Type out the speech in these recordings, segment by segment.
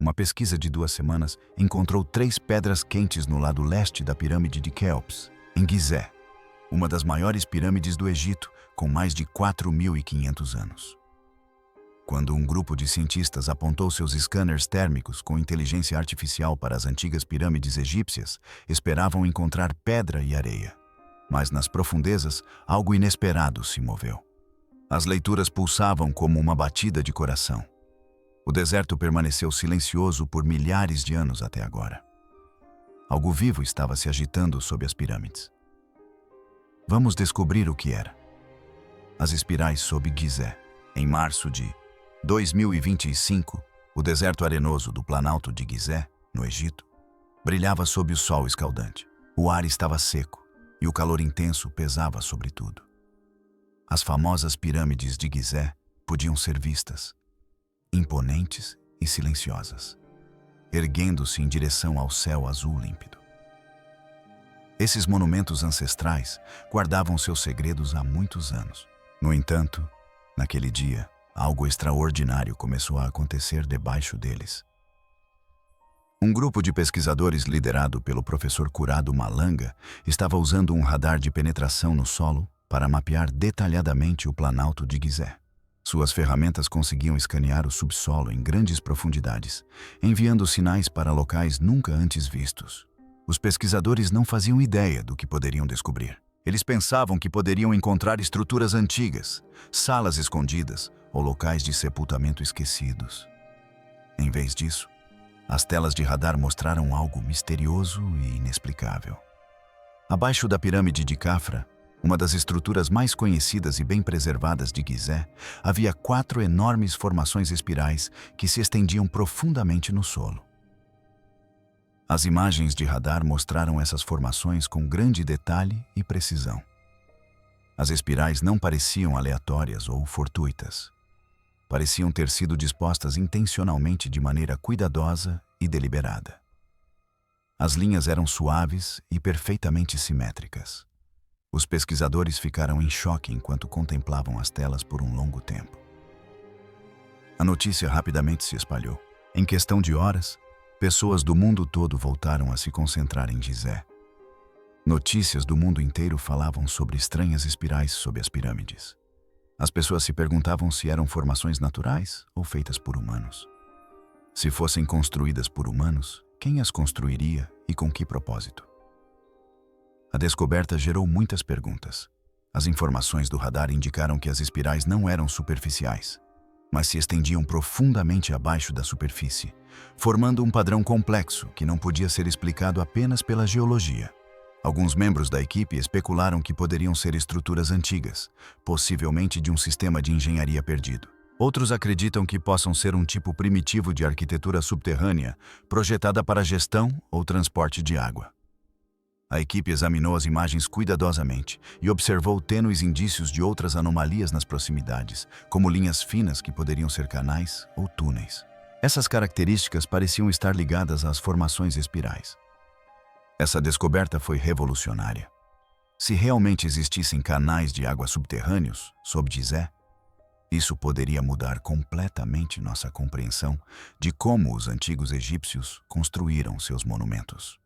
uma pesquisa de 2 semanas encontrou 3 pedras quentes no lado leste da pirâmide de Quéops, em Gizé, uma das maiores pirâmides do Egito, com mais de 4.500 anos. Quando um grupo de cientistas apontou seus scanners térmicos com inteligência artificial para as antigas pirâmides egípcias, esperavam encontrar pedra e areia. Mas nas profundezas, algo inesperado se moveu. As leituras pulsavam como uma batida de coração. O deserto permaneceu silencioso por milhares de anos até agora. Algo vivo estava se agitando sob as pirâmides. Vamos descobrir o que era. As espirais sob Gizé. Em março de 2025, o deserto arenoso do Planalto de Gizé, no Egito, brilhava sob o sol escaldante. O ar estava seco e o calor intenso pesava sobre tudo. As famosas pirâmides de Gizé podiam ser vistas, imponentes e silenciosas, erguendo-se em direção ao céu azul límpido. Esses monumentos ancestrais guardavam seus segredos há muitos anos. No entanto, naquele dia, algo extraordinário começou a acontecer debaixo deles. Um grupo de pesquisadores liderado pelo professor Curado Malanga estava usando um radar de penetração no solo para mapear detalhadamente o Planalto de Gizé. Suas ferramentas conseguiam escanear o subsolo em grandes profundidades, enviando sinais para locais nunca antes vistos. Os pesquisadores não faziam ideia do que poderiam descobrir. Eles pensavam que poderiam encontrar estruturas antigas, salas escondidas ou locais de sepultamento esquecidos. Em vez disso, as telas de radar mostraram algo misterioso e inexplicável. Abaixo da pirâmide de Khafra, uma das estruturas mais conhecidas e bem preservadas de Gizé, havia 4 enormes formações espirais que se estendiam profundamente no solo. As imagens de radar mostraram essas formações com grande detalhe e precisão. As espirais não pareciam aleatórias ou fortuitas. Pareciam ter sido dispostas intencionalmente de maneira cuidadosa e deliberada. As linhas eram suaves e perfeitamente simétricas. Os pesquisadores ficaram em choque enquanto contemplavam as telas por um longo tempo. A notícia rapidamente se espalhou. Em questão de horas, pessoas do mundo todo voltaram a se concentrar em Gizé. Notícias do mundo inteiro falavam sobre estranhas espirais sob as pirâmides. As pessoas se perguntavam se eram formações naturais ou feitas por humanos. Se fossem construídas por humanos, quem as construiria e com que propósito? A descoberta gerou muitas perguntas. As informações do radar indicaram que as espirais não eram superficiais, mas se estendiam profundamente abaixo da superfície, formando um padrão complexo que não podia ser explicado apenas pela geologia. Alguns membros da equipe especularam que poderiam ser estruturas antigas, possivelmente de um sistema de engenharia perdido. Outros acreditam que possam ser um tipo primitivo de arquitetura subterrânea projetada para gestão ou transporte de água. A equipe examinou as imagens cuidadosamente e observou tênues indícios de outras anomalias nas proximidades, como linhas finas que poderiam ser canais ou túneis. Essas características pareciam estar ligadas às formações espirais. Essa descoberta foi revolucionária. Se realmente existissem canais de água subterrâneos sob Gizé, isso poderia mudar completamente nossa compreensão de como os antigos egípcios construíram seus monumentos.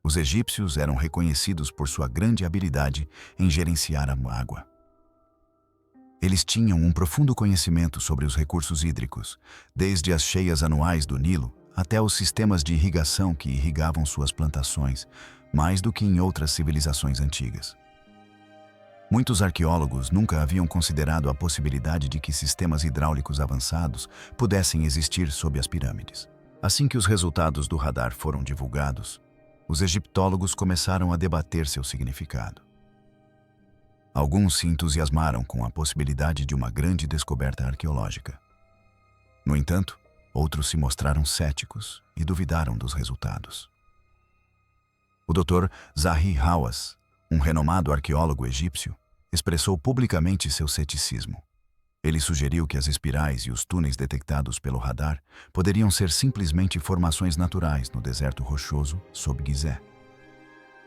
Os egípcios eram reconhecidos por sua grande habilidade em gerenciar a água. Eles tinham um profundo conhecimento sobre os recursos hídricos, desde as cheias anuais do Nilo até os sistemas de irrigação que irrigavam suas plantações, mais do que em outras civilizações antigas. Muitos arqueólogos nunca haviam considerado a possibilidade de que sistemas hidráulicos avançados pudessem existir sob as pirâmides. Assim que os resultados do radar foram divulgados, os egiptólogos começaram a debater seu significado. Alguns se entusiasmaram com a possibilidade de uma grande descoberta arqueológica. No entanto, outros se mostraram céticos e duvidaram dos resultados. O Dr. Zahi Hawass, um renomado arqueólogo egípcio, expressou publicamente seu ceticismo. Ele sugeriu que as espirais e os túneis detectados pelo radar poderiam ser simplesmente formações naturais no deserto rochoso sob Gizé.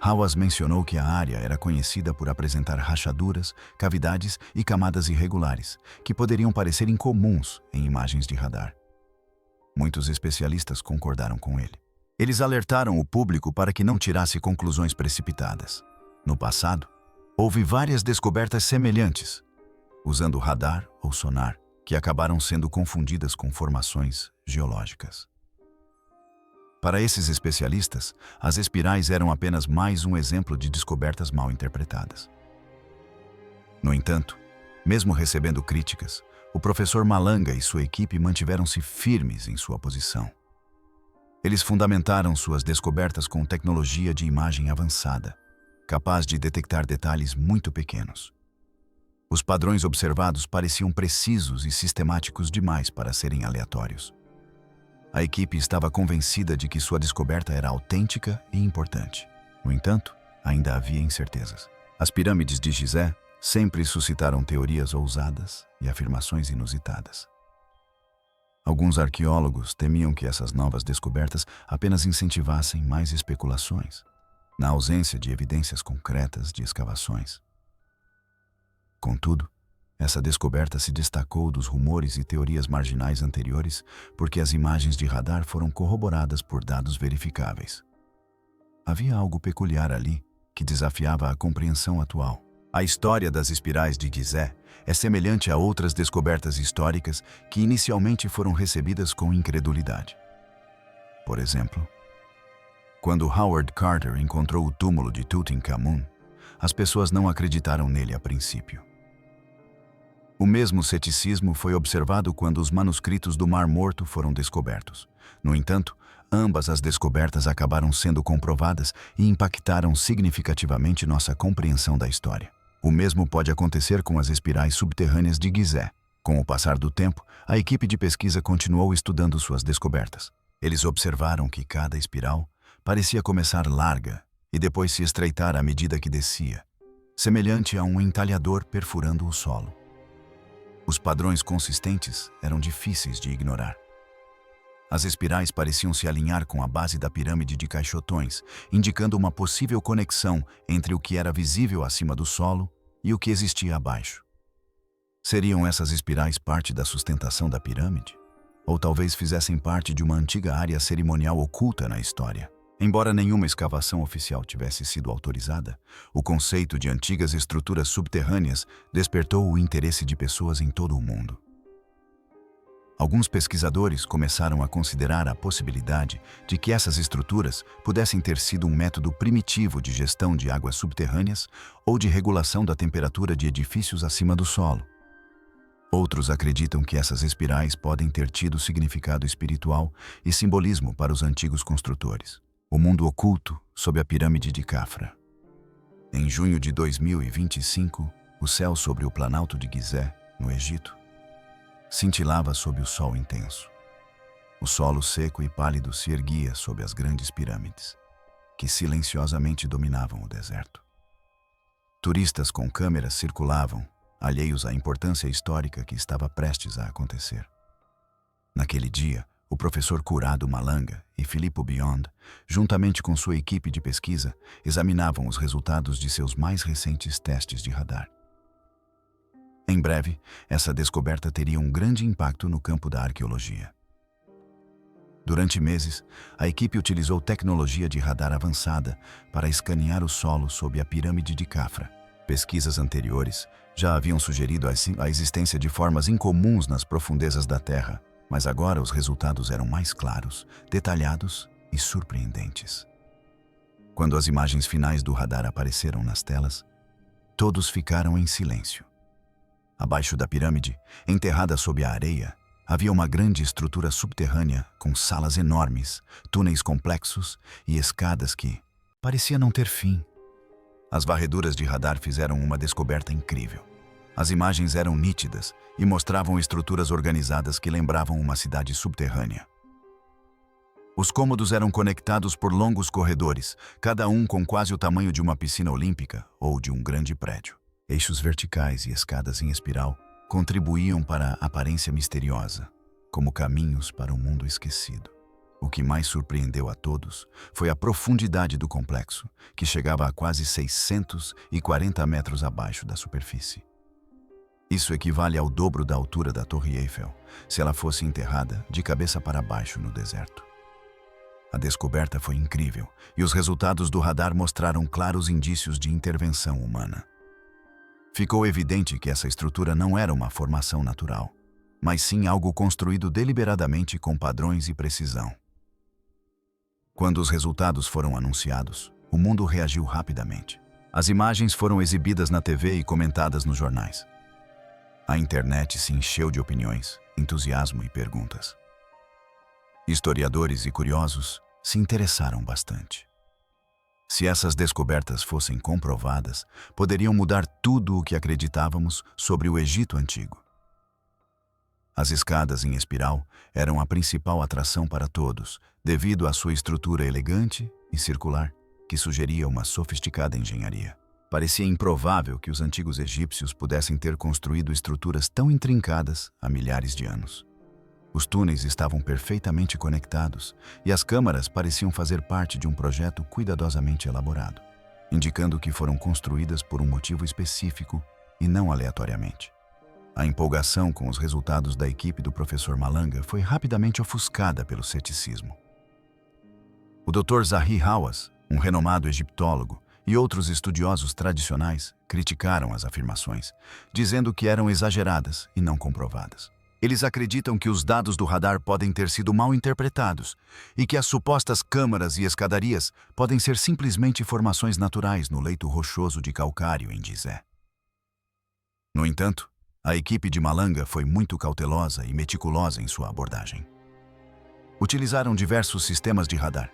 Hawass mencionou que a área era conhecida por apresentar rachaduras, cavidades e camadas irregulares, que poderiam parecer incomuns em imagens de radar. Muitos especialistas concordaram com ele. Eles alertaram o público para que não tirasse conclusões precipitadas. No passado, houve várias descobertas semelhantes, usando radar ou sonar, que acabaram sendo confundidas com formações geológicas. Para esses especialistas, as espirais eram apenas mais um exemplo de descobertas mal interpretadas. No entanto, mesmo recebendo críticas, o professor Malanga e sua equipe mantiveram-se firmes em sua posição. Eles fundamentaram suas descobertas com tecnologia de imagem avançada, capaz de detectar detalhes muito pequenos. Os padrões observados pareciam precisos e sistemáticos demais para serem aleatórios. A equipe estava convencida de que sua descoberta era autêntica e importante. No entanto, ainda havia incertezas. As pirâmides de Gizé sempre suscitaram teorias ousadas e afirmações inusitadas. Alguns arqueólogos temiam que essas novas descobertas apenas incentivassem mais especulações, na ausência de evidências concretas de escavações. Contudo, essa descoberta se destacou dos rumores e teorias marginais anteriores porque as imagens de radar foram corroboradas por dados verificáveis. Havia algo peculiar ali que desafiava a compreensão atual. A história das espirais de Gizé é semelhante a outras descobertas históricas que inicialmente foram recebidas com incredulidade. Por exemplo, quando Howard Carter encontrou o túmulo de Tutankhamun, as pessoas não acreditaram nele a princípio. O mesmo ceticismo foi observado quando os manuscritos do Mar Morto foram descobertos. No entanto, ambas as descobertas acabaram sendo comprovadas e impactaram significativamente nossa compreensão da história. O mesmo pode acontecer com as espirais subterrâneas de Gizé. Com o passar do tempo, a equipe de pesquisa continuou estudando suas descobertas. Eles observaram que cada espiral parecia começar larga e depois se estreitar à medida que descia, semelhante a um entalhador perfurando o solo. Os padrões consistentes eram difíceis de ignorar. As espirais pareciam se alinhar com a base da pirâmide de Caixotões, indicando uma possível conexão entre o que era visível acima do solo e o que existia abaixo. Seriam essas espirais parte da sustentação da pirâmide? Ou talvez fizessem parte de uma antiga área cerimonial oculta na história? Embora nenhuma escavação oficial tivesse sido autorizada, o conceito de antigas estruturas subterrâneas despertou o interesse de pessoas em todo o mundo. Alguns pesquisadores começaram a considerar a possibilidade de que essas estruturas pudessem ter sido um método primitivo de gestão de águas subterrâneas ou de regulação da temperatura de edifícios acima do solo. Outros acreditam que essas espirais podem ter tido significado espiritual e simbolismo para os antigos construtores. O mundo oculto sob a pirâmide de Khafra. Em junho de 2025, o céu sobre o Planalto de Gizé, no Egito, cintilava sob o sol intenso. O solo seco e pálido se erguia sob as grandes pirâmides, que silenciosamente dominavam o deserto. Turistas com câmeras circulavam, alheios à importância histórica que estava prestes a acontecer. Naquele dia, o professor Curado Malanga e Filippo Biondi, juntamente com sua equipe de pesquisa, examinavam os resultados de seus mais recentes testes de radar. Em breve, essa descoberta teria um grande impacto no campo da arqueologia. Durante meses, a equipe utilizou tecnologia de radar avançada para escanear o solo sob a pirâmide de Khafra. Pesquisas anteriores já haviam sugerido a existência de formas incomuns nas profundezas da Terra, mas agora os resultados eram mais claros, detalhados e surpreendentes. Quando as imagens finais do radar apareceram nas telas, todos ficaram em silêncio. Abaixo da pirâmide, enterrada sob a areia, havia uma grande estrutura subterrânea com salas enormes, túneis complexos e escadas que parecia não ter fim. As varreduras de radar fizeram uma descoberta incrível. As imagens eram nítidas e mostravam estruturas organizadas que lembravam uma cidade subterrânea. Os cômodos eram conectados por longos corredores, cada um com quase o tamanho de uma piscina olímpica ou de um grande prédio. Eixos verticais e escadas em espiral contribuíam para a aparência misteriosa, como caminhos para um mundo esquecido. O que mais surpreendeu a todos foi a profundidade do complexo, que chegava a quase 640 metros abaixo da superfície. Isso equivale ao dobro da altura da Torre Eiffel, se ela fosse enterrada de cabeça para baixo no deserto. A descoberta foi incrível e os resultados do radar mostraram claros indícios de intervenção humana. Ficou evidente que essa estrutura não era uma formação natural, mas sim algo construído deliberadamente com padrões e precisão. Quando os resultados foram anunciados, o mundo reagiu rapidamente. As imagens foram exibidas na TV e comentadas nos jornais. A internet se encheu de opiniões, entusiasmo e perguntas. Historiadores e curiosos se interessaram bastante. Se essas descobertas fossem comprovadas, poderiam mudar tudo o que acreditávamos sobre o Egito Antigo. As escadas em espiral eram a principal atração para todos, devido à sua estrutura elegante e circular, que sugeria uma sofisticada engenharia. Parecia improvável que os antigos egípcios pudessem ter construído estruturas tão intrincadas há milhares de anos. Os túneis estavam perfeitamente conectados e as câmaras pareciam fazer parte de um projeto cuidadosamente elaborado, indicando que foram construídas por um motivo específico e não aleatoriamente. A empolgação com os resultados da equipe do professor Malanga foi rapidamente ofuscada pelo ceticismo. O Dr. Zahi Hawass, um renomado egiptólogo, e outros estudiosos tradicionais criticaram as afirmações, dizendo que eram exageradas e não comprovadas. Eles acreditam que os dados do radar podem ter sido mal interpretados e que as supostas câmaras e escadarias podem ser simplesmente formações naturais no leito rochoso de calcário em Gizé. No entanto, a equipe de Malanga foi muito cautelosa e meticulosa em sua abordagem. Utilizaram diversos sistemas de radar,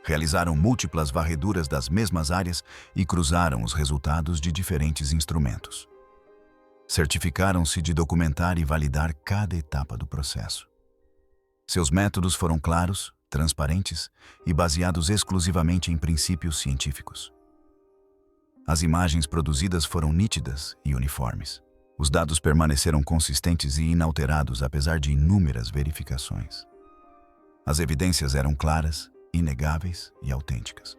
realizaram múltiplas varreduras das mesmas áreas e cruzaram os resultados de diferentes instrumentos. Certificaram-se de documentar e validar cada etapa do processo. Seus métodos foram claros, transparentes e baseados exclusivamente em princípios científicos. As imagens produzidas foram nítidas e uniformes. Os dados permaneceram consistentes e inalterados apesar de inúmeras verificações. As evidências eram claras, inegáveis e autênticas.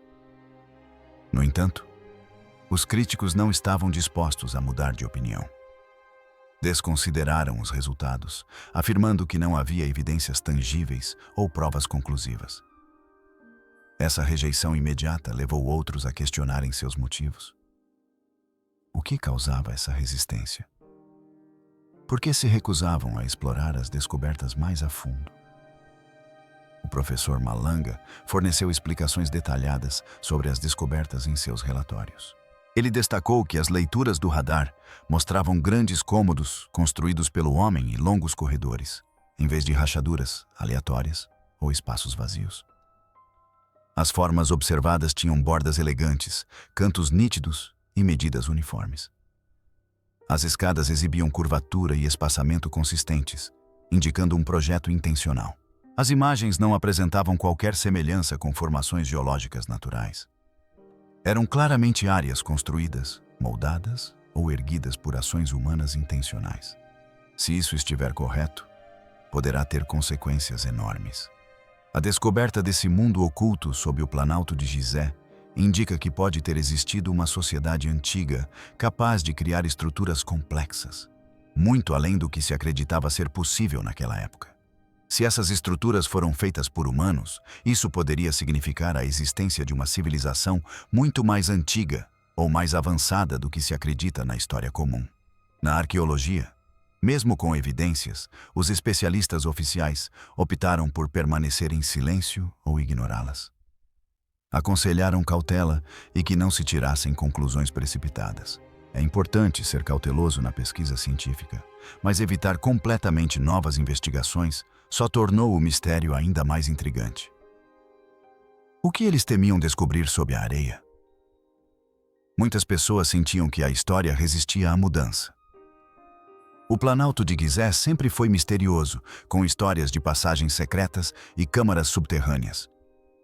No entanto, os críticos não estavam dispostos a mudar de opinião. Desconsideraram os resultados, afirmando que não havia evidências tangíveis ou provas conclusivas. Essa rejeição imediata levou outros a questionarem seus motivos. O que causava essa resistência? Por que se recusavam a explorar as descobertas mais a fundo? O professor Malanga forneceu explicações detalhadas sobre as descobertas em seus relatórios. Ele destacou que as leituras do radar mostravam grandes cômodos construídos pelo homem e longos corredores, em vez de rachaduras aleatórias ou espaços vazios. As formas observadas tinham bordas elegantes, cantos nítidos e medidas uniformes. As escadas exibiam curvatura e espaçamento consistentes, indicando um projeto intencional. As imagens não apresentavam qualquer semelhança com formações geológicas naturais. Eram claramente áreas construídas, moldadas ou erguidas por ações humanas intencionais. Se isso estiver correto, poderá ter consequências enormes. A descoberta desse mundo oculto sob o planalto de Gizé indica que pode ter existido uma sociedade antiga capaz de criar estruturas complexas, muito além do que se acreditava ser possível naquela época. Se essas estruturas foram feitas por humanos, isso poderia significar a existência de uma civilização muito mais antiga ou mais avançada do que se acredita na história comum. Na arqueologia, mesmo com evidências, os especialistas oficiais optaram por permanecer em silêncio ou ignorá-las. Aconselharam cautela e que não se tirassem conclusões precipitadas. É importante ser cauteloso na pesquisa científica, mas evitar completamente novas investigações só tornou o mistério ainda mais intrigante. O que eles temiam descobrir sob a areia? Muitas pessoas sentiam que a história resistia à mudança. O Planalto de Gizé sempre foi misterioso, com histórias de passagens secretas e câmaras subterrâneas.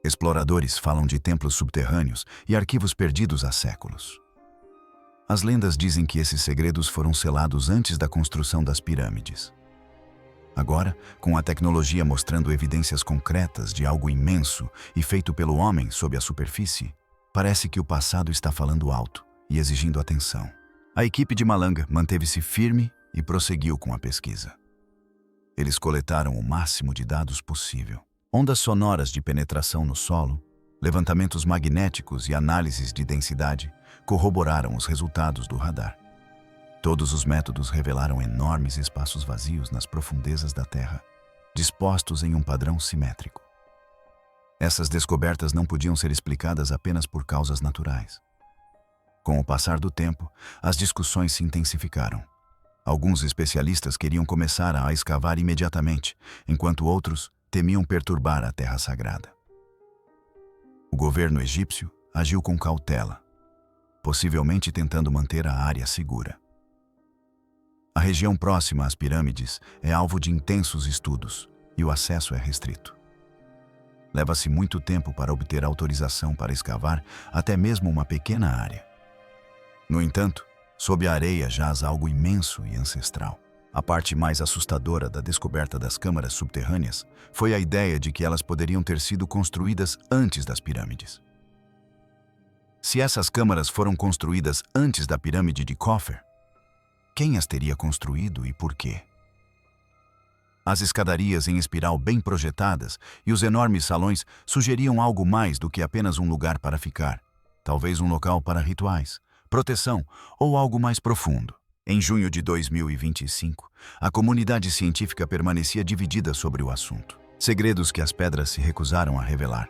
Exploradores falam de templos subterrâneos e arquivos perdidos há séculos. As lendas dizem que esses segredos foram selados antes da construção das pirâmides. Agora, com a tecnologia mostrando evidências concretas de algo imenso e feito pelo homem sob a superfície, parece que o passado está falando alto e exigindo atenção. A equipe de Malanga manteve-se firme e prosseguiu com a pesquisa. Eles coletaram o máximo de dados possível. Ondas sonoras de penetração no solo, levantamentos magnéticos e análises de densidade corroboraram os resultados do radar. Todos os métodos revelaram enormes espaços vazios nas profundezas da Terra, dispostos em um padrão simétrico. Essas descobertas não podiam ser explicadas apenas por causas naturais. Com o passar do tempo, as discussões se intensificaram. Alguns especialistas queriam começar a escavar imediatamente, enquanto outros temiam perturbar a Terra Sagrada. O governo egípcio agiu com cautela, possivelmente tentando manter a área segura. A região próxima às pirâmides é alvo de intensos estudos e o acesso é restrito. Leva-se muito tempo para obter autorização para escavar até mesmo uma pequena área. No entanto, sob a areia jaz algo imenso e ancestral. A parte mais assustadora da descoberta das câmaras subterrâneas foi a ideia de que elas poderiam ter sido construídas antes das pirâmides. Se essas câmaras foram construídas antes da pirâmide de Khufu, quem as teria construído e por quê? As escadarias em espiral bem projetadas e os enormes salões sugeriam algo mais do que apenas um lugar para ficar, talvez um local para rituais, proteção ou algo mais profundo. Em junho de 2025, a comunidade científica permanecia dividida sobre o assunto. Segredos que as pedras se recusaram a revelar.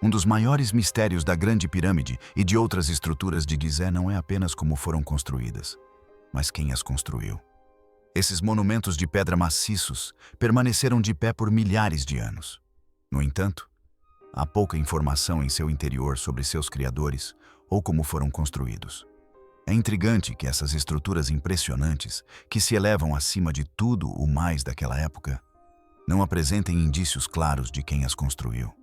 Um dos maiores mistérios da Grande Pirâmide e de outras estruturas de Gizé não é apenas como foram construídas, mas quem as construiu. Esses monumentos de pedra maciços permaneceram de pé por milhares de anos. No entanto, há pouca informação em seu interior sobre seus criadores ou como foram construídos. É intrigante que essas estruturas impressionantes, que se elevam acima de tudo o mais daquela época, não apresentem indícios claros de quem as construiu.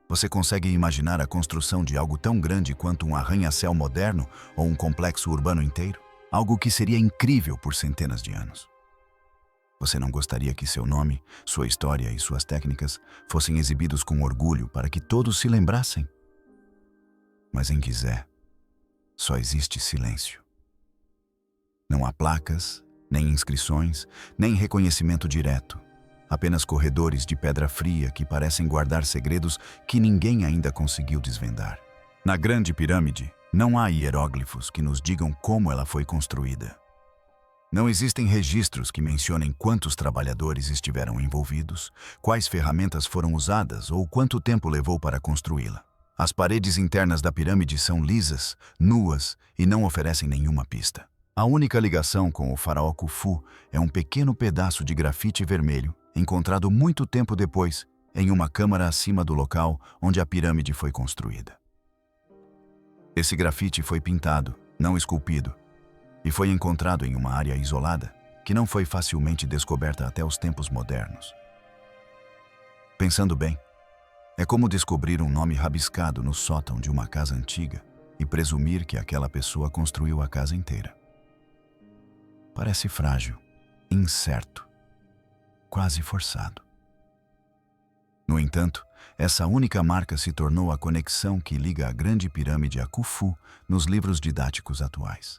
Você consegue imaginar a construção de algo tão grande quanto um arranha-céu moderno ou um complexo urbano inteiro? Algo que seria incrível por centenas de anos. Você não gostaria que seu nome, sua história e suas técnicas fossem exibidos com orgulho para que todos se lembrassem? Mas em Gizé, só existe silêncio. Não há placas, nem inscrições, nem reconhecimento direto. Apenas corredores de pedra fria que parecem guardar segredos que ninguém ainda conseguiu desvendar. Na Grande Pirâmide, não há hieróglifos que nos digam como ela foi construída. Não existem registros que mencionem quantos trabalhadores estiveram envolvidos, quais ferramentas foram usadas ou quanto tempo levou para construí-la. As paredes internas da pirâmide são lisas, nuas e não oferecem nenhuma pista. A única ligação com o faraó Khufu é um pequeno pedaço de grafite vermelho encontrado muito tempo depois em uma câmara acima do local onde a pirâmide foi construída. Esse grafite foi pintado, não esculpido, e foi encontrado em uma área isolada que não foi facilmente descoberta até os tempos modernos. Pensando bem, é como descobrir um nome rabiscado no sótão de uma casa antiga e presumir que aquela pessoa construiu a casa inteira. Parece frágil, incerto, quase forçado. No entanto, essa única marca se tornou a conexão que liga a Grande Pirâmide a Khufu nos livros didáticos atuais.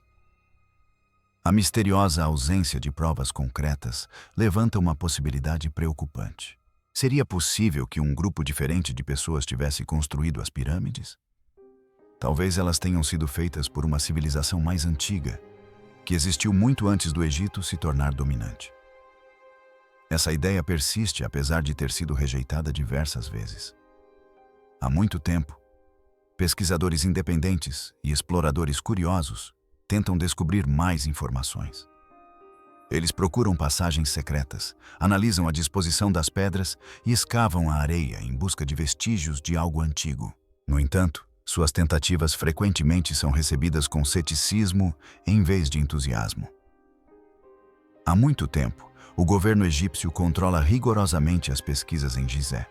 A misteriosa ausência de provas concretas levanta uma possibilidade preocupante. Seria possível que um grupo diferente de pessoas tivesse construído as pirâmides? Talvez elas tenham sido feitas por uma civilização mais antiga, que existiu muito antes do Egito se tornar dominante. Essa ideia persiste apesar de ter sido rejeitada diversas vezes. Há muito tempo, pesquisadores independentes e exploradores curiosos tentam descobrir mais informações. Eles procuram passagens secretas, analisam a disposição das pedras e escavam a areia em busca de vestígios de algo antigo. No entanto, suas tentativas frequentemente são recebidas com ceticismo em vez de entusiasmo. Há muito tempo, o governo egípcio controla rigorosamente as pesquisas em Gizé.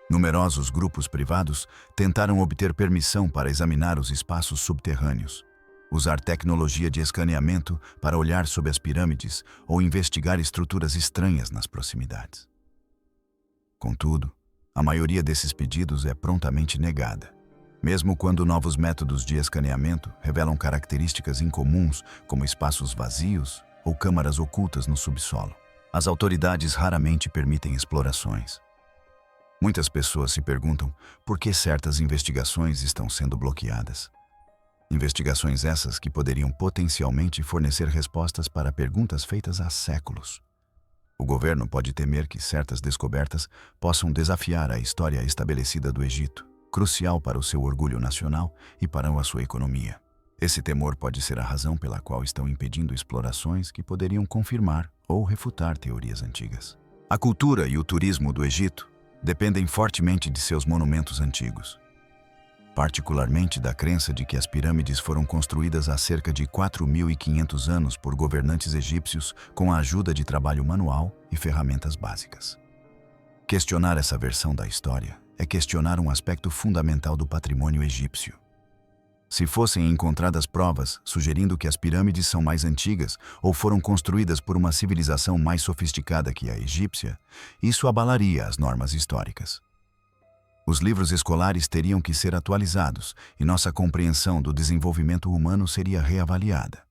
Numerosos grupos privados tentaram obter permissão para examinar os espaços subterrâneos, usar tecnologia de escaneamento para olhar sob as pirâmides ou investigar estruturas estranhas nas proximidades. Contudo, a maioria desses pedidos é prontamente negada, mesmo quando novos métodos de escaneamento revelam características incomuns como espaços vazios ou câmaras ocultas no subsolo. As autoridades raramente permitem explorações. Muitas pessoas se perguntam por que certas investigações estão sendo bloqueadas. Investigações essas que poderiam potencialmente fornecer respostas para perguntas feitas há séculos. O governo pode temer que certas descobertas possam desafiar a história estabelecida do Egito, crucial para o seu orgulho nacional e para a sua economia. Esse temor pode ser a razão pela qual estão impedindo explorações que poderiam confirmar ou refutar teorias antigas. A cultura e o turismo do Egito dependem fortemente de seus monumentos antigos, particularmente da crença de que as pirâmides foram construídas há cerca de 4.500 anos por governantes egípcios com a ajuda de trabalho manual e ferramentas básicas. Questionar essa versão da história é questionar um aspecto fundamental do patrimônio egípcio. Se fossem encontradas provas sugerindo que as pirâmides são mais antigas ou foram construídas por uma civilização mais sofisticada que a egípcia, isso abalaria as normas históricas. Os livros escolares teriam que ser atualizados e nossa compreensão do desenvolvimento humano seria reavaliada.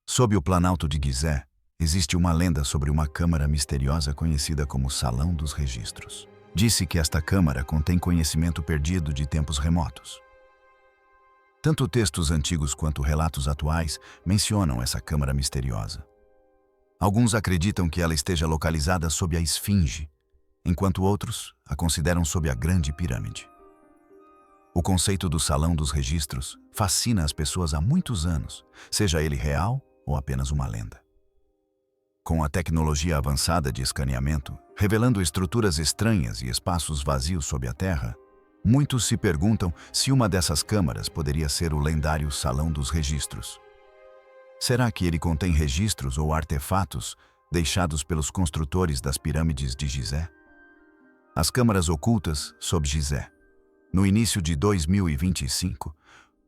Sob o Planalto de Gizé, existe uma lenda sobre uma câmara misteriosa conhecida como Salão dos Registros. Disse que esta câmara contém conhecimento perdido de tempos remotos. Tanto textos antigos quanto relatos atuais mencionam essa câmara misteriosa. Alguns acreditam que ela esteja localizada sob a Esfinge, enquanto outros a consideram sob a Grande Pirâmide. O conceito do Salão dos Registros fascina as pessoas há muitos anos, seja ele real ou apenas uma lenda. Com a tecnologia avançada de escaneamento, revelando estruturas estranhas e espaços vazios sob a Terra, muitos se perguntam se uma dessas câmaras poderia ser o lendário Salão dos Registros. Será que ele contém registros ou artefatos deixados pelos construtores das pirâmides de Gizé? As câmaras ocultas sob Gizé. No início de 2025,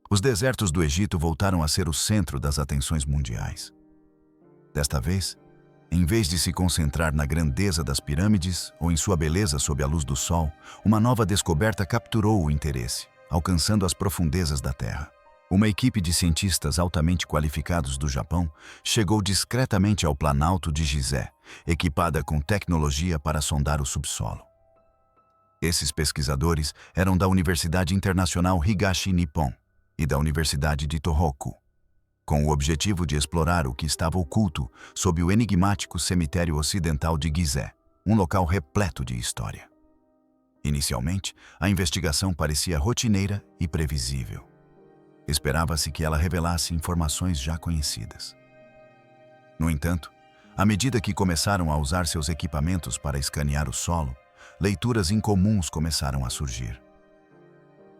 os desertos do Egito voltaram a ser o centro das atenções mundiais. Desta vez, em vez de se concentrar na grandeza das pirâmides ou em sua beleza sob a luz do sol, uma nova descoberta capturou o interesse, alcançando as profundezas da Terra. Uma equipe de cientistas altamente qualificados do Japão chegou discretamente ao Planalto de Gizé, equipada com tecnologia para sondar o subsolo. Esses pesquisadores eram da Universidade Internacional Higashi Nippon e da Universidade de Tohoku, com o objetivo de explorar o que estava oculto sob o enigmático cemitério ocidental de Gizé, um local repleto de história. Inicialmente, a investigação parecia rotineira e previsível. Esperava-se que ela revelasse informações já conhecidas. No entanto, à medida que começaram a usar seus equipamentos para escanear o solo, leituras incomuns começaram a surgir.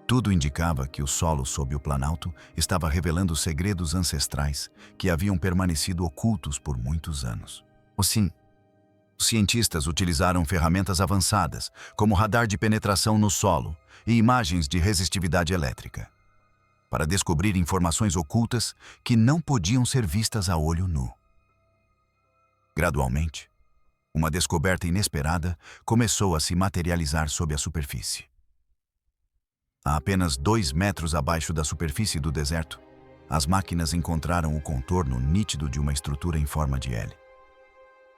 Tudo indicava que o solo sob o Planalto estava revelando segredos ancestrais que haviam permanecido ocultos por muitos anos. Os cientistas utilizaram ferramentas avançadas, como radar de penetração no solo e imagens de resistividade elétrica, para descobrir informações ocultas que não podiam ser vistas a olho nu. Gradualmente, uma descoberta inesperada começou a se materializar sob a superfície. A apenas 2 metros abaixo da superfície do deserto, as máquinas encontraram o contorno nítido de uma estrutura em forma de L.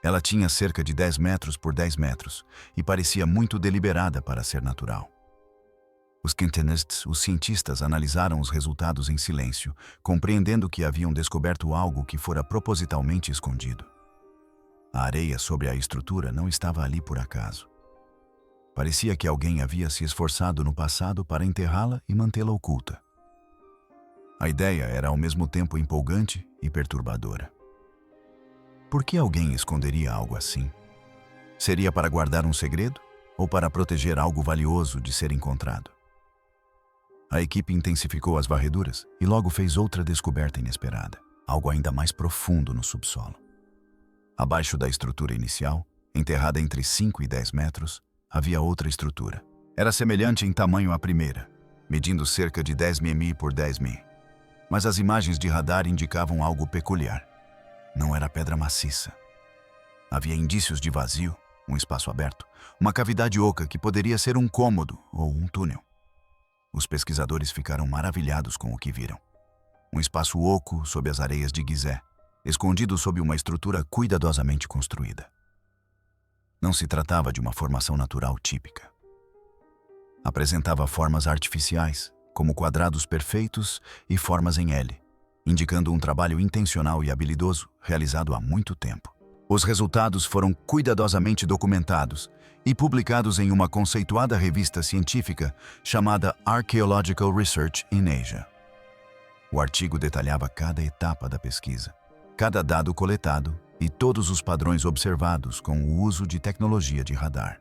Ela tinha cerca de 10 metros por 10 metros e parecia muito deliberada para ser natural. Os cientistas analisaram os resultados em silêncio, compreendendo que haviam descoberto algo que fora propositalmente escondido. A areia sobre a estrutura não estava ali por acaso. Parecia que alguém havia se esforçado no passado para enterrá-la e mantê-la oculta. A ideia era ao mesmo tempo empolgante e perturbadora. Por que alguém esconderia algo assim? Seria para guardar um segredo ou para proteger algo valioso de ser encontrado? A equipe intensificou as varreduras e logo fez outra descoberta inesperada, algo ainda mais profundo no subsolo. Abaixo da estrutura inicial, enterrada entre 5 e 10 metros, havia outra estrutura. Era semelhante em tamanho à primeira, medindo cerca de 10 mm por 10 mm. Mas as imagens de radar indicavam algo peculiar. Não era pedra maciça. Havia indícios de vazio, um espaço aberto, uma cavidade oca que poderia ser um cômodo ou um túnel. Os pesquisadores ficaram maravilhados com o que viram. Um espaço oco sob as areias de Gizé, escondido sob uma estrutura cuidadosamente construída. Não se tratava de uma formação natural típica. Apresentava formas artificiais, como quadrados perfeitos e formas em L, indicando um trabalho intencional e habilidoso realizado há muito tempo. Os resultados foram cuidadosamente documentados e publicados em uma conceituada revista científica chamada Archaeological Research in Asia. O artigo detalhava cada etapa da pesquisa, cada dado coletado e todos os padrões observados com o uso de tecnologia de radar.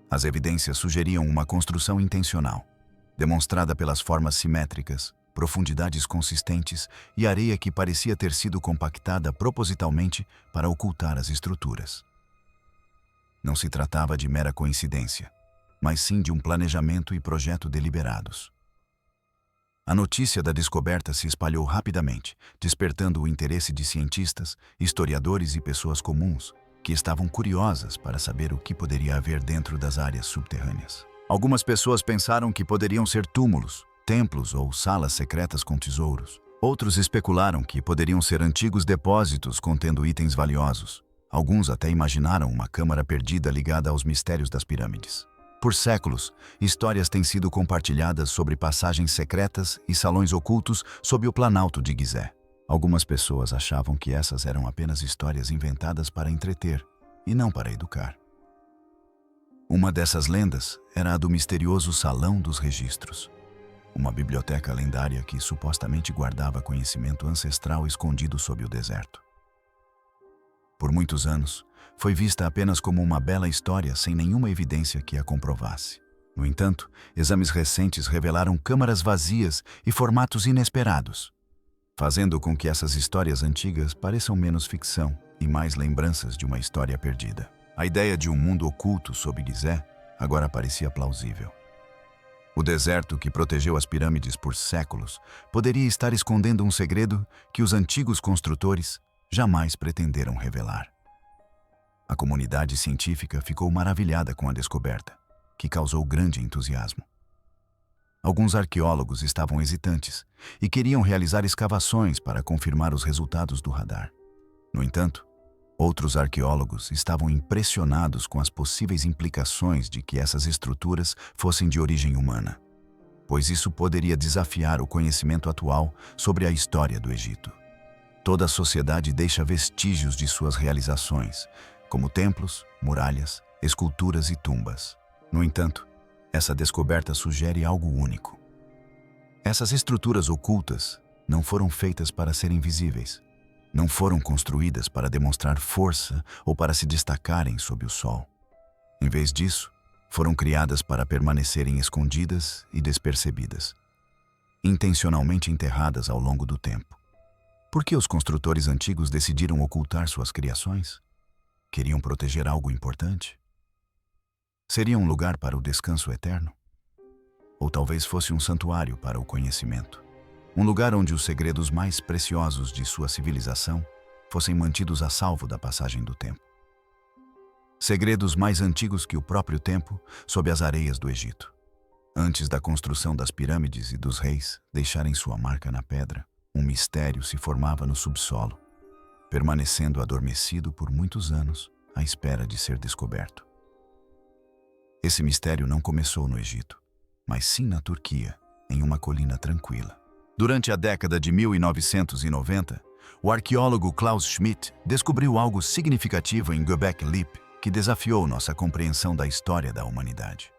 As evidências sugeriam uma construção intencional, demonstrada pelas formas simétricas, profundidades consistentes e areia que parecia ter sido compactada propositalmente para ocultar as estruturas. Não se tratava de mera coincidência, mas sim de um planejamento e projeto deliberados. A notícia da descoberta se espalhou rapidamente, despertando o interesse de cientistas, historiadores e pessoas comuns, que estavam curiosas para saber o que poderia haver dentro das áreas subterrâneas. Algumas pessoas pensaram que poderiam ser túmulos, templos ou salas secretas com tesouros. Outros especularam que poderiam ser antigos depósitos contendo itens valiosos. Alguns até imaginaram uma câmara perdida ligada aos mistérios das pirâmides. Por séculos, histórias têm sido compartilhadas sobre passagens secretas e salões ocultos sob o Planalto de Gizé. Algumas pessoas achavam que essas eram apenas histórias inventadas para entreter e não para educar. Uma dessas lendas era a do misterioso Salão dos Registros, uma biblioteca lendária que supostamente guardava conhecimento ancestral escondido sob o deserto. Por muitos anos, foi vista apenas como uma bela história sem nenhuma evidência que a comprovasse. No entanto, exames recentes revelaram câmaras vazias e formatos inesperados, fazendo com que essas histórias antigas pareçam menos ficção e mais lembranças de uma história perdida. A ideia de um mundo oculto sob Gizé agora parecia plausível. O deserto que protegeu as pirâmides por séculos poderia estar escondendo um segredo que os antigos construtores jamais pretenderam revelar. A comunidade científica ficou maravilhada com a descoberta, que causou grande entusiasmo. Alguns arqueólogos estavam hesitantes e queriam realizar escavações para confirmar os resultados do radar. No entanto, outros arqueólogos estavam impressionados com as possíveis implicações de que essas estruturas fossem de origem humana, pois isso poderia desafiar o conhecimento atual sobre a história do Egito. Toda a sociedade deixa vestígios de suas realizações, como templos, muralhas, esculturas e tumbas. No entanto, essa descoberta sugere algo único. Essas estruturas ocultas não foram feitas para serem visíveis. Não foram construídas para demonstrar força ou para se destacarem sob o sol. Em vez disso, foram criadas para permanecerem escondidas e despercebidas, intencionalmente enterradas ao longo do tempo. Por que os construtores antigos decidiram ocultar suas criações? Queriam proteger algo importante? Seria um lugar para o descanso eterno? Ou talvez fosse um santuário para o conhecimento? Um lugar onde os segredos mais preciosos de sua civilização fossem mantidos a salvo da passagem do tempo. Segredos mais antigos que o próprio tempo sob as areias do Egito. Antes da construção das pirâmides e dos reis deixarem sua marca na pedra, um mistério se formava no subsolo, permanecendo adormecido por muitos anos à espera de ser descoberto. Esse mistério não começou no Egito, mas sim na Turquia, em uma colina tranquila. Durante a década de 1990, o arqueólogo Klaus Schmidt descobriu algo significativo em Göbekli Tepe que desafiou nossa compreensão da história da humanidade.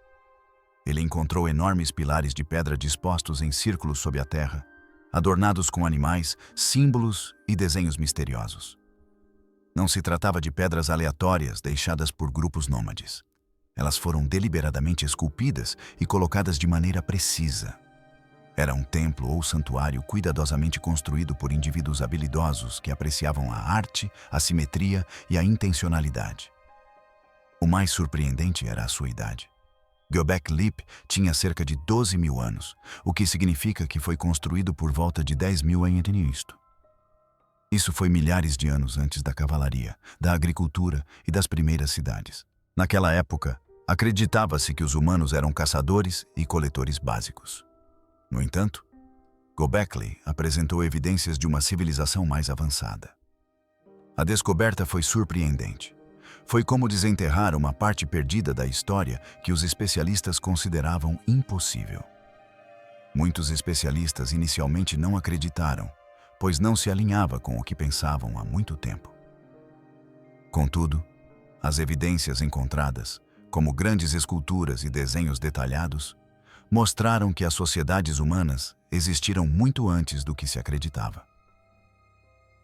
Ele encontrou enormes pilares de pedra dispostos em círculos sob a terra, adornados com animais, símbolos e desenhos misteriosos. Não se tratava de pedras aleatórias deixadas por grupos nômades. Elas foram deliberadamente esculpidas e colocadas de maneira precisa. Era um templo ou santuário cuidadosamente construído por indivíduos habilidosos que apreciavam a arte, a simetria e a intencionalidade. O mais surpreendente era a sua idade. Göbekli Tepe tinha cerca de 12 mil anos, o que significa que foi construído por volta de 10 mil a.C. Isso foi milhares de anos antes da cavalaria, da agricultura e das primeiras cidades. Naquela época, acreditava-se que os humanos eram caçadores e coletores básicos. No entanto, Göbekli apresentou evidências de uma civilização mais avançada. A descoberta foi surpreendente. Foi como desenterrar uma parte perdida da história que os especialistas consideravam impossível. Muitos especialistas inicialmente não acreditaram, pois não se alinhava com o que pensavam há muito tempo. Contudo, as evidências encontradas, como grandes esculturas e desenhos detalhados, mostraram que as sociedades humanas existiram muito antes do que se acreditava.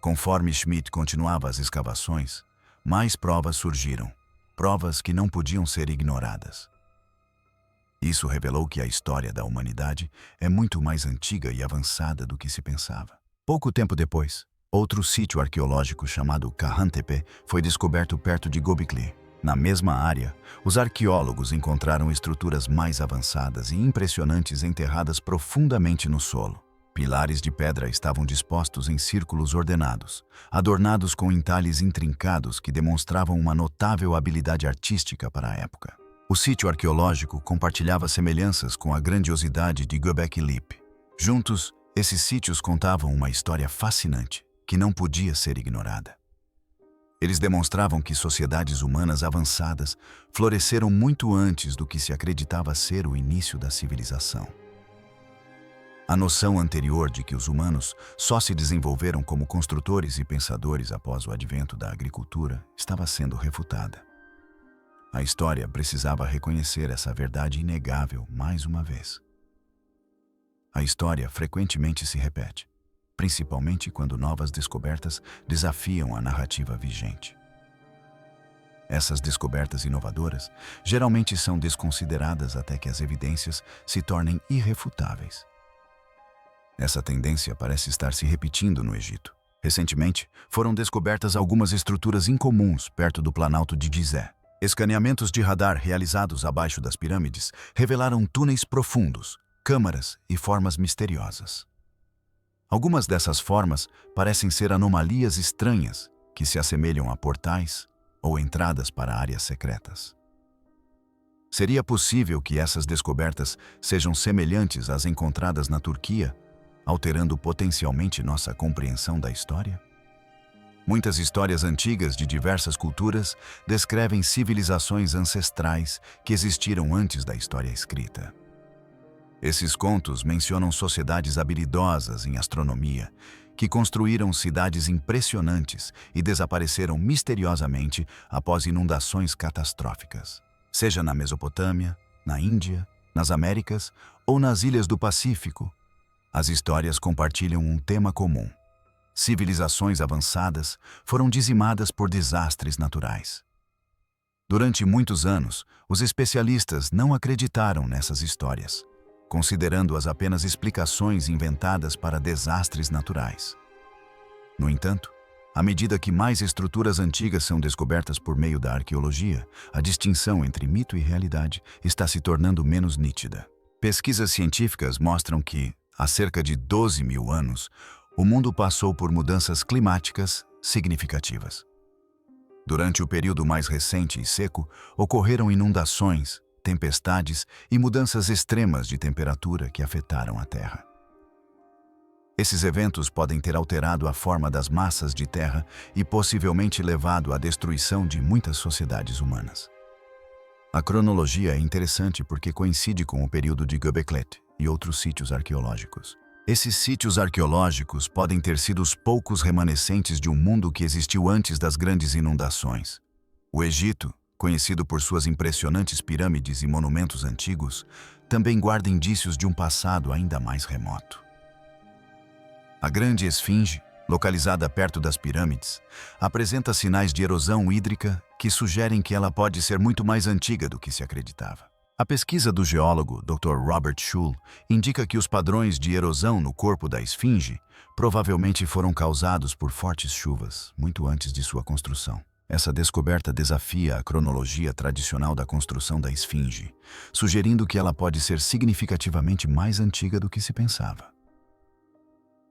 Conforme Schmidt continuava as escavações, mais provas surgiram, provas que não podiam ser ignoradas. Isso revelou que a história da humanidade é muito mais antiga e avançada do que se pensava. Pouco tempo depois, outro sítio arqueológico chamado Khantepe foi descoberto perto de Göbekli. Na mesma área, os arqueólogos encontraram estruturas mais avançadas e impressionantes enterradas profundamente no solo. Pilares de pedra estavam dispostos em círculos ordenados, adornados com entalhes intrincados que demonstravam uma notável habilidade artística para a época. O sítio arqueológico compartilhava semelhanças com a grandiosidade de Göbekli. Juntos, esses sítios contavam uma história fascinante, que não podia ser ignorada. Eles demonstravam que sociedades humanas avançadas floresceram muito antes do que se acreditava ser o início da civilização. A noção anterior de que os humanos só se desenvolveram como construtores e pensadores após o advento da agricultura estava sendo refutada. A história precisava reconhecer essa verdade inegável mais uma vez. A história frequentemente se repete, principalmente quando novas descobertas desafiam a narrativa vigente. Essas descobertas inovadoras geralmente são desconsideradas até que as evidências se tornem irrefutáveis. Essa tendência parece estar se repetindo no Egito. Recentemente, foram descobertas algumas estruturas incomuns perto do Planalto de Gizé. Escaneamentos de radar realizados abaixo das pirâmides revelaram túneis profundos, câmaras e formas misteriosas. Algumas dessas formas parecem ser anomalias estranhas que se assemelham a portais ou entradas para áreas secretas. Seria possível que essas descobertas sejam semelhantes às encontradas na Turquia, alterando potencialmente nossa compreensão da história? Muitas histórias antigas de diversas culturas descrevem civilizações ancestrais que existiram antes da história escrita. Esses contos mencionam sociedades habilidosas em astronomia, que construíram cidades impressionantes e desapareceram misteriosamente após inundações catastróficas. Seja na Mesopotâmia, na Índia, nas Américas ou nas ilhas do Pacífico, as histórias compartilham um tema comum. Civilizações avançadas foram dizimadas por desastres naturais. Durante muitos anos, os especialistas não acreditaram nessas histórias, considerando-as apenas explicações inventadas para desastres naturais. No entanto, à medida que mais estruturas antigas são descobertas por meio da arqueologia, a distinção entre mito e realidade está se tornando menos nítida. Pesquisas científicas mostram que, há cerca de 12 mil anos, o mundo passou por mudanças climáticas significativas. Durante o período mais recente e seco, ocorreram inundações, tempestades e mudanças extremas de temperatura que afetaram a Terra. Esses eventos podem ter alterado a forma das massas de terra e possivelmente levado à destruição de muitas sociedades humanas. A cronologia é interessante porque coincide com o período de Göbekli e outros sítios arqueológicos. Esses sítios arqueológicos podem ter sido os poucos remanescentes de um mundo que existiu antes das grandes inundações. O Egito, conhecido por suas impressionantes pirâmides e monumentos antigos, também guarda indícios de um passado ainda mais remoto. A Grande Esfinge, localizada perto das pirâmides, apresenta sinais de erosão hídrica que sugerem que ela pode ser muito mais antiga do que se acreditava. A pesquisa do geólogo Dr. Robert Schull indica que os padrões de erosão no corpo da esfinge provavelmente foram causados por fortes chuvas, muito antes de sua construção. Essa descoberta desafia a cronologia tradicional da construção da esfinge, sugerindo que ela pode ser significativamente mais antiga do que se pensava.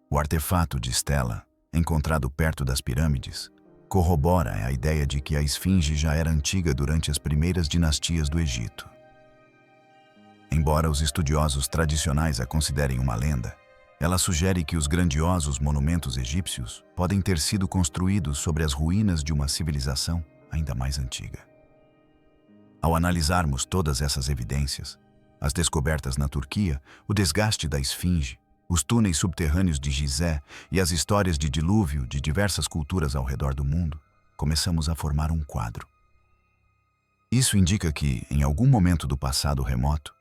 O artefato de Stela, encontrado perto das pirâmides, corrobora a ideia de que a esfinge já era antiga durante as primeiras dinastias do Egito. Embora os estudiosos tradicionais a considerem uma lenda, Ela sugere que os grandiosos monumentos egípcios podem ter sido construídos sobre as ruínas de uma civilização ainda mais antiga. Ao analisarmos todas essas evidências, as descobertas na Turquia, o desgaste da esfinge, os túneis subterrâneos de Gizé e as histórias de dilúvio de diversas culturas ao redor do mundo, começamos a formar um quadro. Isso indica que, em algum momento do passado remoto,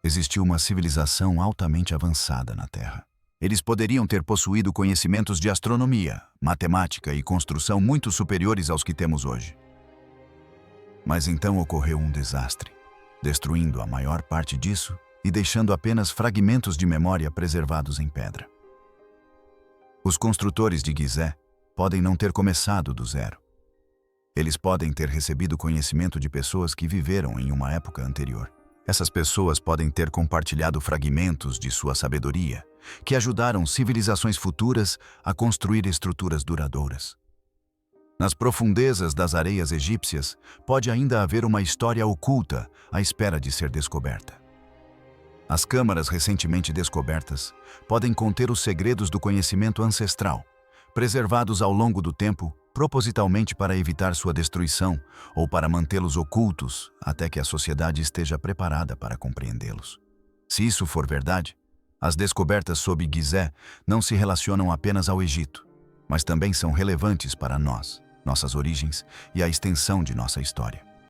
existiu uma civilização altamente avançada na Terra. Eles poderiam ter possuído conhecimentos de astronomia, matemática e construção muito superiores aos que temos hoje. Mas então ocorreu um desastre, destruindo a maior parte disso e deixando apenas fragmentos de memória preservados em pedra. Os construtores de Gizé podem não ter começado do zero. Eles podem ter recebido conhecimento de pessoas que viveram em uma época anterior. Essas pessoas podem ter compartilhado fragmentos de sua sabedoria, que ajudaram civilizações futuras a construir estruturas duradouras. Nas profundezas das areias egípcias, pode ainda haver uma história oculta à espera de ser descoberta. As câmaras recentemente descobertas podem conter os segredos do conhecimento ancestral, preservados ao longo do tempo propositalmente para evitar sua destruição ou para mantê-los ocultos até que a sociedade esteja preparada para compreendê-los. Se isso for verdade, as descobertas sob Gizé não se relacionam apenas ao Egito, mas também são relevantes para nós, nossas origens e a extensão de nossa história.